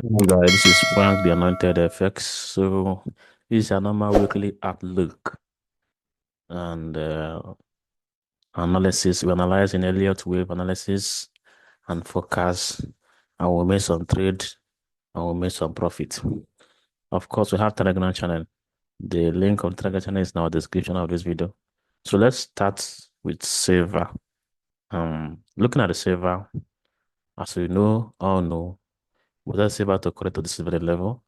Guys, this is Frank, the Anointed FX. So, this is a normal weekly outlook and analysis. We analyze in Elliott wave analysis and forecast, and we'll make some trade and we'll make some profit. Of course, we have Telegram channel. The link of the Telegram channel is in our description of this video. So let's start with silver. Looking at the silver, as we all know, we want silver to correct to this level.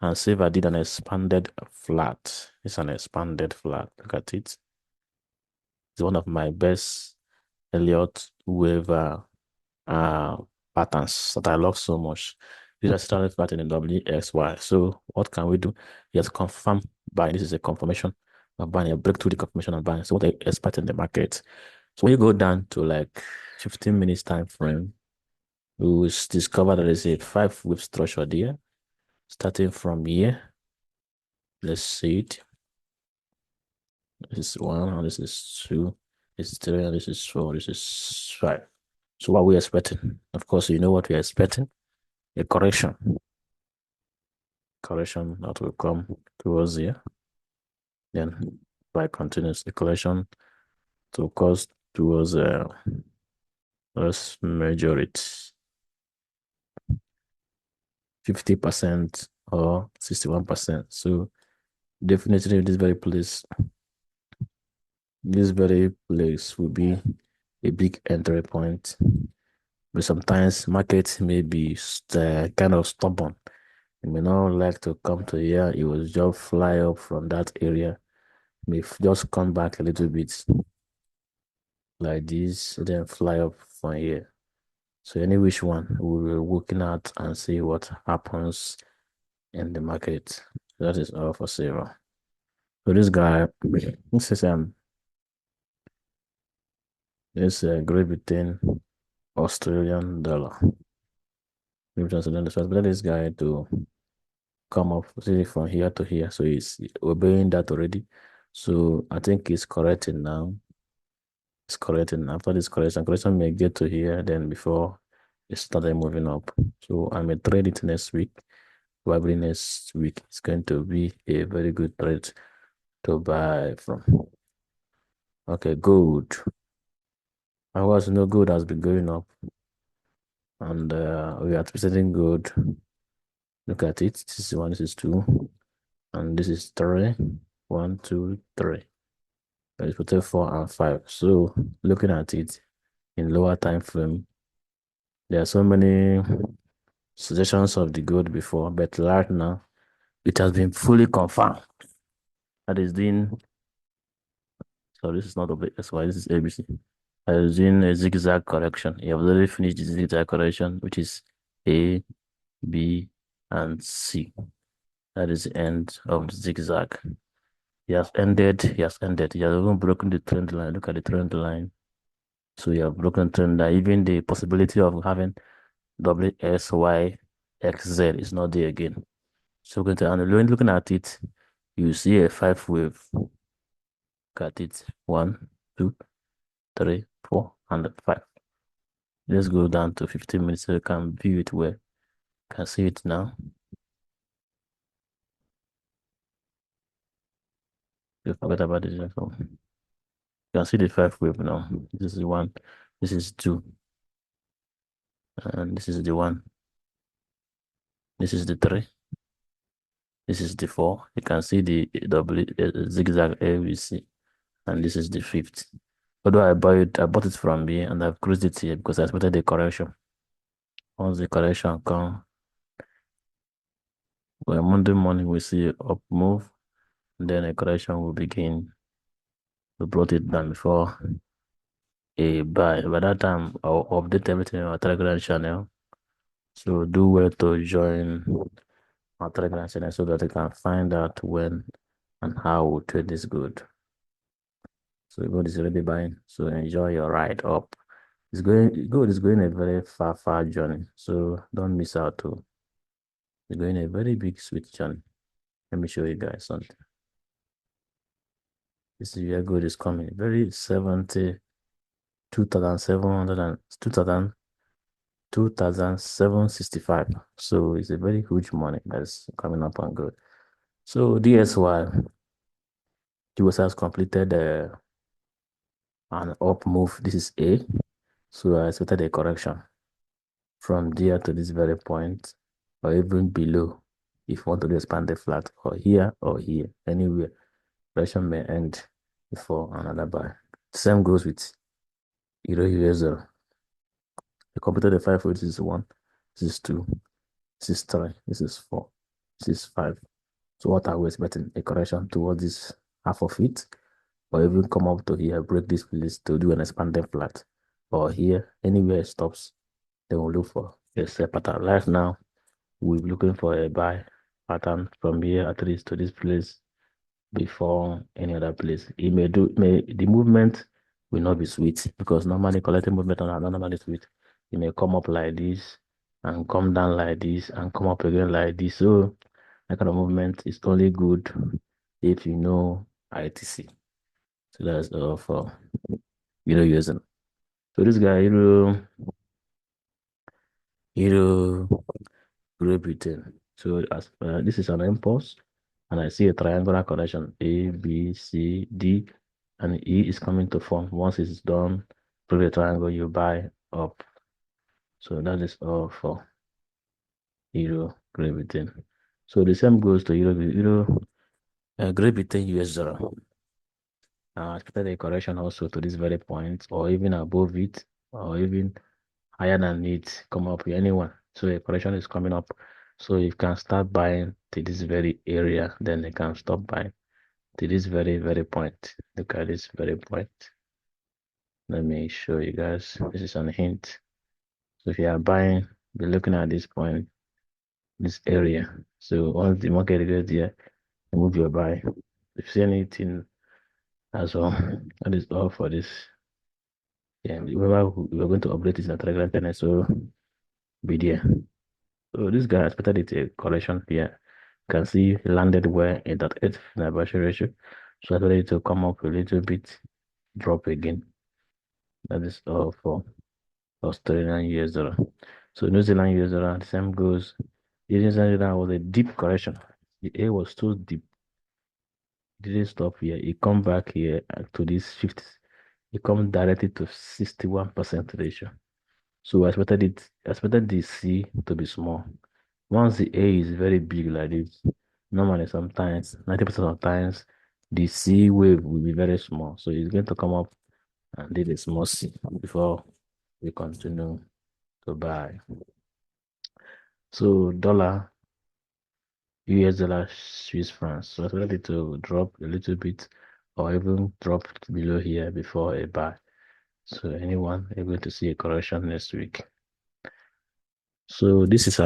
And silver did an expanded flat. It's an expanded flat. Look at it. It's one of my best Elliott wave uh, patterns that I love so much. These are started flat in the WXY. So what can we do? Yes, confirm buying. This is a confirmation of buying, a breakthrough the confirmation of buying. So what I expect in the market. So when you go down to like 15 minutes time frame, we will discover that there's a 5 wave structure there. Starting from here, let's see it. This is 1, and this is 2, this is 3, and this is 4, this is 5. So what we're expecting? Of course, you know what we're expecting? A correction. Correction that will come towards here. Then by continuous the correction to cause towards let's measure it 50% or 61%. So definitely this very place will be a big entry point. But sometimes markets may be kind of stubborn. It may not like to come to here. It will just fly up from that area. May just come back a little bit like this, then fly up from here. So any which one, we'll be looking at and see what happens in the market. That is all for silver. So this guy, this is Great Britain Australian dollar. Great Britain Australian dollar. Let this guy to come up see from here to here. So he's obeying that already. So I think it's correcting now. It's correcting. After this correction may get to here, then before it started moving up. So I may trade it next week. Probably next week it's going to be a very good trade to buy from. Okay, gold. I was no good has been going up, and we are presenting gold. Look at it. This is 1, this is 2, and this is 3. 1, 2, 3. It's between 4 and 5. So looking at it in lower time frame, there are so many suggestions of the gold before, but right now it has been fully confirmed that is doing. So this is not WXY, this is ABC. That is doing a zigzag correction. You have already finished the zigzag correction, which is A, B, and C. That is the end of the zigzag. He has ended. He has ended. He has even broken the trend line. Look at the trend line. So you have broken trend line. Even the possibility of having WSYXZ is not there again. So going to and when looking at it, you see a 5 wave. Look at it. 1, 2, 3, 4, and 5. Let's go down to 15 minutes so you can view it well. You can see it now. You forget about this. So you can see the 5 wave now. This is 1. This is 2. And this is the 1. This is the 3. This is the 4. You can see the zigzag ABC. And this is the 5th. Although I bought it from here and I've closed it here because I expected the correction. Once the correction comes, well, Monday morning we see up move, then a correction will begin. We brought it down before a buy. By that time, I'll update everything on our Telegram channel. So do well to join our Telegram channel so that you can find out when and how we trade this good. So gold is already buying. So enjoy your ride up. Gold is going a very far journey. So don't miss out too. It's going a very big sweet journey. Let me show you guys something. This is where gold is coming. Very 70, 2,700 and 2,765. So it's a very huge money that's coming up on good. So DSY, US has completed an up move. This is A. So I expected a correction from there to this very point, or even below, if you want to expand the flat, or here, anywhere. Correction may end before another buy. Same goes with Euro US dollar. I completed the 5. This is 1, this is 2, this is 3, this is 4, this is 5. So what are we expecting? A correction towards this half of it, or even come up to here, break this place to do an expanded flat, or here, anywhere it stops, then we'll look for a sell pattern. Right now, we're looking for a buy pattern from here at least to this place before any other place. It may the movement will not be sweet because normally collecting movement are not normally sweet. It may come up like this and come down like this and come up again like this. So that kind of movement is only good if you know ITC. So that's all for using. So this guy, Euro Great Britain. So as this is an impulse, and I see a triangular connection A, B, C, D, and E is coming to form. Once it's done, through the triangle, you buy up. So that is all for Euro Great Britain. So the same goes to Great Britain US dollar. I expected a correction also to this very point, or even above it, or even higher than it, come up with anyone. So a correction is coming up. So you can start buying to this very area, then you can stop buying to this very, very point. Look at this very point. Let me show you guys. This is a hint. So if you are buying, be looking at this point, this area. So once the market goes there, move your buy. If you see anything as well, that is all for this. Yeah, remember we're going to update this in a Telegram channel, so be there. So this guy expected it a correction here. You can see he landed where in that 8th anniversary ratio. So I expected it to come up a little bit, drop again. That is all for Australian US dollar. So New Zealand US dollar, the same goes. The New Zealand dollar was a deep correction. The A was too deep. It didn't stop here. It come back here to this 50. It comes directly to 61% ratio. So I expected the C to be small. Once the A is very big like this, normally sometimes 90% of times the C wave will be very small. So it's going to come up and leave a small C before we continue to buy. So dollar, US dollar, Swiss francs. So I expected it to drop a little bit or even drop below here before a buy. So anyone able to see a correction next week. So this is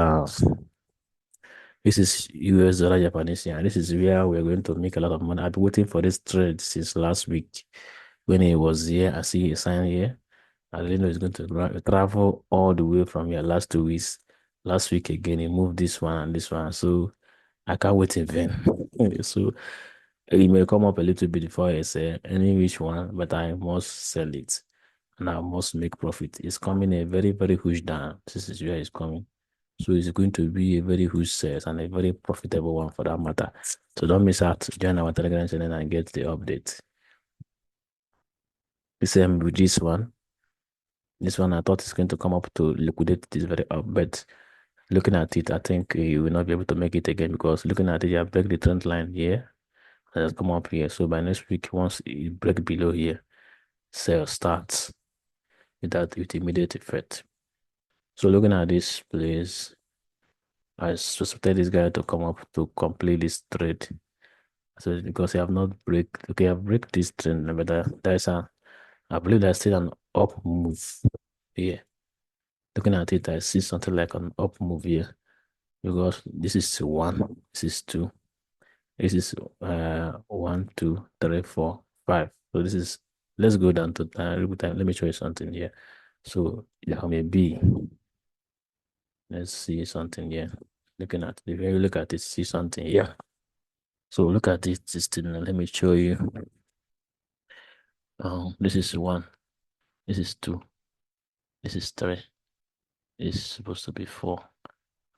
US dollar Japanese yen. This is where we're going to make a lot of money. I've been waiting for this trade since last week. When it was here, I see a sign here. I didn't know it's going to travel all the way from here last 2 weeks. Last week again, he moved this one and this one. So I can't wait in vain. So it may come up a little bit before I say any which one, but I must sell it and I must make profit. It's coming a very, very huge down. This is where it's coming. So it's going to be a very huge sales and a very profitable one for that matter. So don't miss out. Join our Telegram channel and get the update. The same with this one. This one I thought it's going to come up to liquidate this very up, but looking at it, I think you will not be able to make it again because looking at it, you have break the trend line here. It has come up here. So by next week, once it break below here, sale starts with immediate effect. So looking at this place, I suspected this guy to come up to complete this trade. So because I have not I break this trend, but I believe there's still an up move here. Looking at it, I see something like an up move here because this is 1, this is 2, this is 1, 2, 3, 4, 5. So this is, let's go down to let me show you something here. So there may be, let's see something here. Looking at, if you look at it, see something here. So look at this thing. Let me show you. This is 1, this is 2, this is 3, It's supposed to be 4.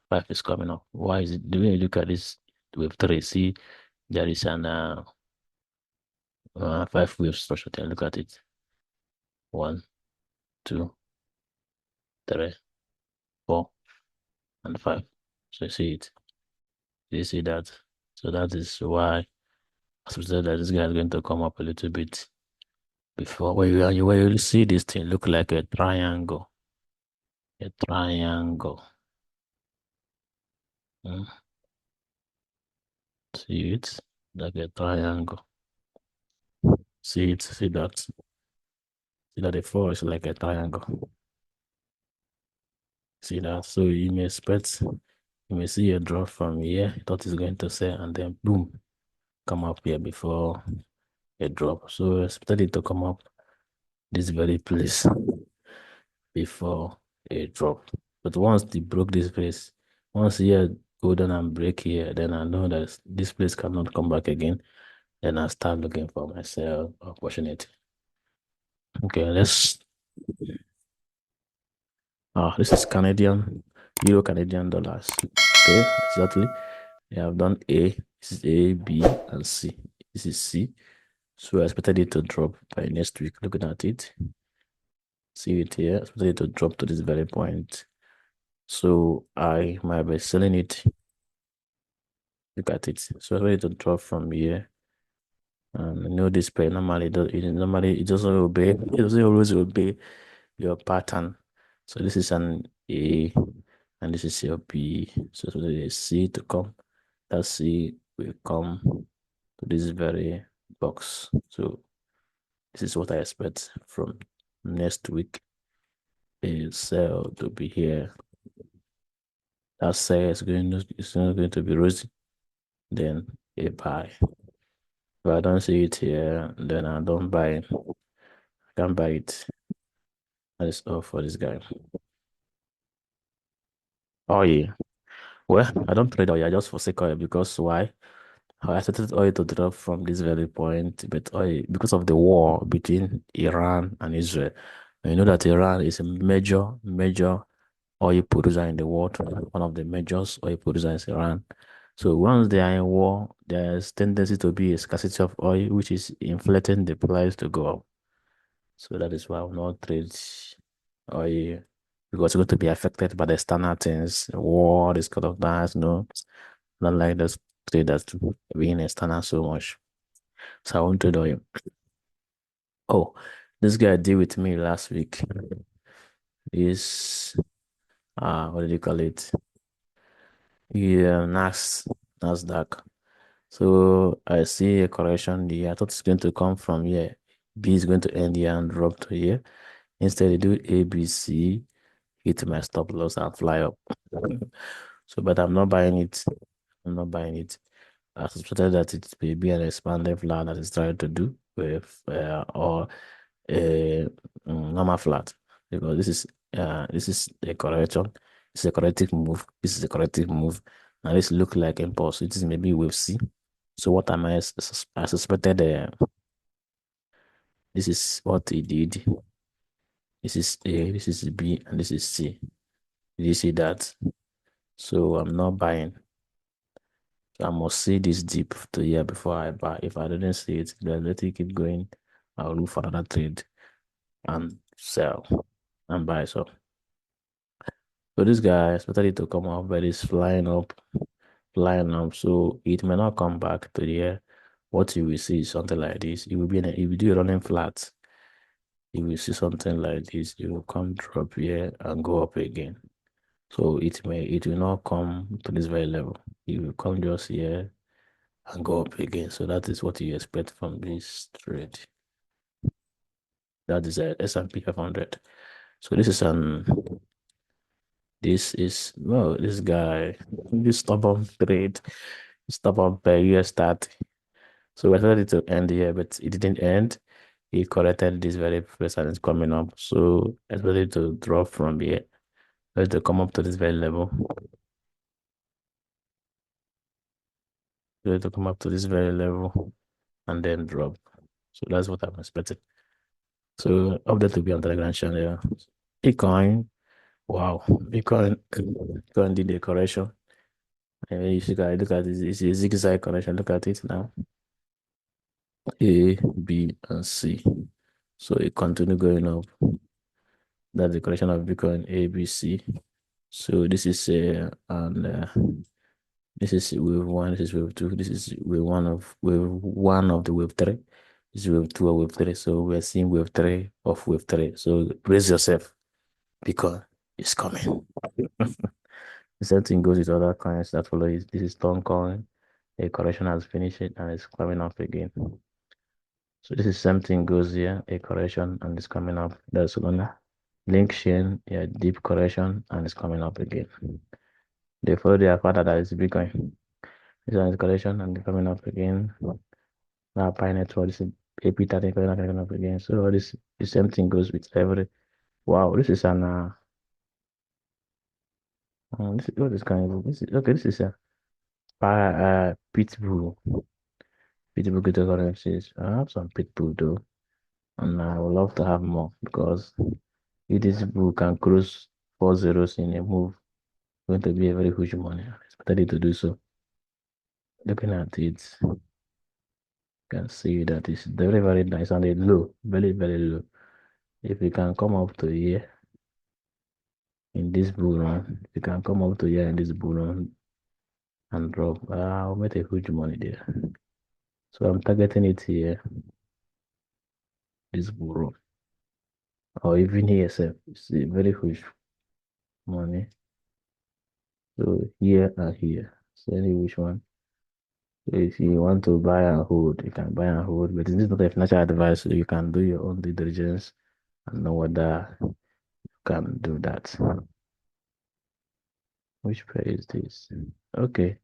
5 is coming up. Why is it? The way you look at this wave 3, see, there is an 5 wave structure there. Look at it. 1, 2, 3, 4, and 5. So you see it. You see that? So that is why I suspect that this guy is going to come up a little bit before. Where you see this thing look like a triangle. A triangle. Mm, See it? Like a triangle. See it? See that? See that the 4 is like a triangle. See that? So you may expect, you may see a drop from here. You thought it's going to sell, and then boom, come up here before a drop. So expect it to come up this very place before a drop. But once they broke this place, once here go down and break here, then I know that this place cannot come back again. Then I start looking for myself opportunity. Okay, this is Euro Canadian dollars. Okay, exactly. We have done A. This is A, B, and C. This is C. So I expected it to drop by next week. Looking at it, see it here. I expected it to drop to this very point. So I might be selling it. Look at it. So I expected it to drop from here. And you know this pair normally it doesn't obey. It doesn't always obey your pattern. So this is an A, and this is your B. So there is C to come. That C will come to this very box. So this is what I expect from next week. A sell to be here. That sell is not going to be rosy. Then a buy. If I don't see it here, then I don't buy it. I can't buy it. That is all for this guy. Oh yeah. Well, I don't trade oil, I just forsake oil because why? I expected oil to drop from this very point, but oil, because of the war between Iran and Israel, you know that Iran is a major oil producer in the world. One of the major oil producers is Iran. So once they are in war, there's tendency to be a scarcity of oil, which is inflating the price to go up. So that is why I will not trade oil because it's going to be affected by the external things, war, this kind of that, not like this traders being external so much. So I won't trade oil. Oh, this guy deal with me last week. Is what did you call it? Yeah, Nasdaq. So I see a correction there. I thought it's going to come from here. B is going to end here and drop to here. Instead, they do A, B, C, hit my stop loss and fly up. So, but I'm not buying it. I'm not buying it. I suspected that it may be an expanded flat that is trying to do with or a normal flat because this is a correction. It's a corrective move. This is a corrective move. Now this look like impulse. It is maybe we'll see. So what am I suspected this is what he did. This is A, this is B, and this is C. Did you see that? So I'm not buying. So I must see this deep to here before I buy. If I didn't see it, then let it keep going. I'll look for another trade and sell and buy. So this guy expected it to come up, but it's flying up, flying up. So it may not come back to here. What you will see is something like this. It will be it will do a running flat. You will see something like this. It will come drop here and go up again. So it will not come to this very level. It will come just here and go up again. So that is what you expect from this trade. That is a S&P 500. So this guy, this stubborn trade, stubborn per US start. So we expected it to end here, but it didn't end. He corrected this very place and it's coming up. So I expected it to drop from here. To come up to this very level. To come up to this very level and then drop. So that's what I'm expecting. So update will be on Telegram channel. Bitcoin Wow, Bitcoin did a correction. And if you guys look at it, it's a zigzag correction. Look at it now. A, B, and C. So it continue going up. That's the correction of Bitcoin A, B, C. So this is this is wave one, this is wave two, this is wave one of the wave three. This is wave two of wave three. So we're seeing wave three of wave three. So brace yourself because it's coming. The same thing goes with other coins that follow it. This is Stone coin. A correction has finished it and it's coming up again. So this is same thing goes here, a correction and it's coming up. That's Solana. Link chain, yeah, deep correction and it's coming up again. They follow their father that is Bitcoin. This one is correction and coming up again. Now Pi network, this is AP30 coming up again. So all this the same thing goes with every. Wow, this is an this is what is kind of this is okay. This is a Pitbull. Pitbull cryptocurrencies. I have some Pitbull though, and I would love to have more because if this bull can cross 4 zeros in a move, it's going to be a very huge money. It's better to do so. Looking at it, you can see that it's very, very nice and a low, very, very low. If we can come up to here in this bull run, if we can come up to here in this bull run and drop, I'll make a huge money there. So I'm targeting it here, this bull run, or even here, sir. It's a very huge money. So here and here. So any which one. So if you want to buy and hold, you can buy and hold, but this is not a financial advice, so you can do your own due diligence and know whether you can do that. Which pair is this? Okay.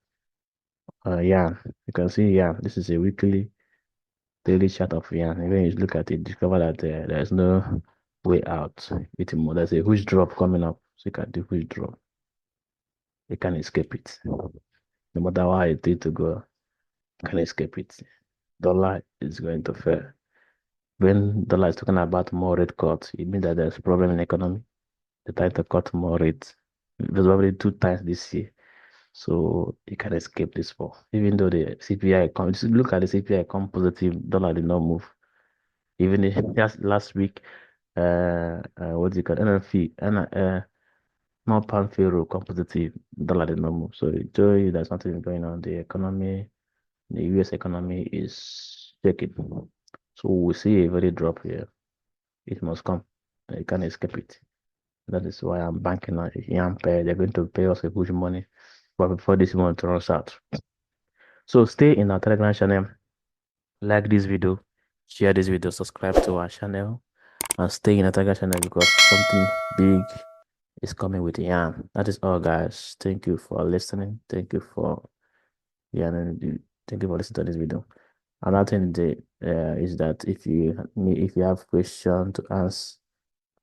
Yeah, you can see, yeah, this is a weekly daily chart of yarn. When you look at it, discover that there's no way out. There's a huge drop coming up. So you can do huge drop. You can't escape it. No matter how it did to go, you can't escape it. Dollar is going to fail. When dollar is talking about more rate cuts, it means that there's a problem in the economy. They're trying to cut more rates. There's probably 2 times this year. So you can escape this fall. Even though the CPI comes, look at the CPI come positive, dollar did not move. Even just last week, what do you call it? NFP, not pound euro come positive, dollar did not move. So it shows you that something is going on. The economy, the US economy is shaking. So we see a very drop here. It must come. You can't escape it. That is why I'm banking on Yam Pay. They're going to pay us a huge money, but before this month runs out. So stay in our Telegram channel, like this video, share this video, subscribe to our channel, and stay in our Telegram channel because something big is coming with Yam. That is all, guys. Thank you for listening. Thank you for thank you for listening to this video. Another thing is that if you have question to ask,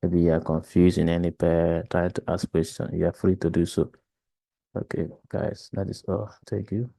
maybe you are confused in any pair, trying to ask question, you are free to do so. Okay, guys, that is all. Thank you.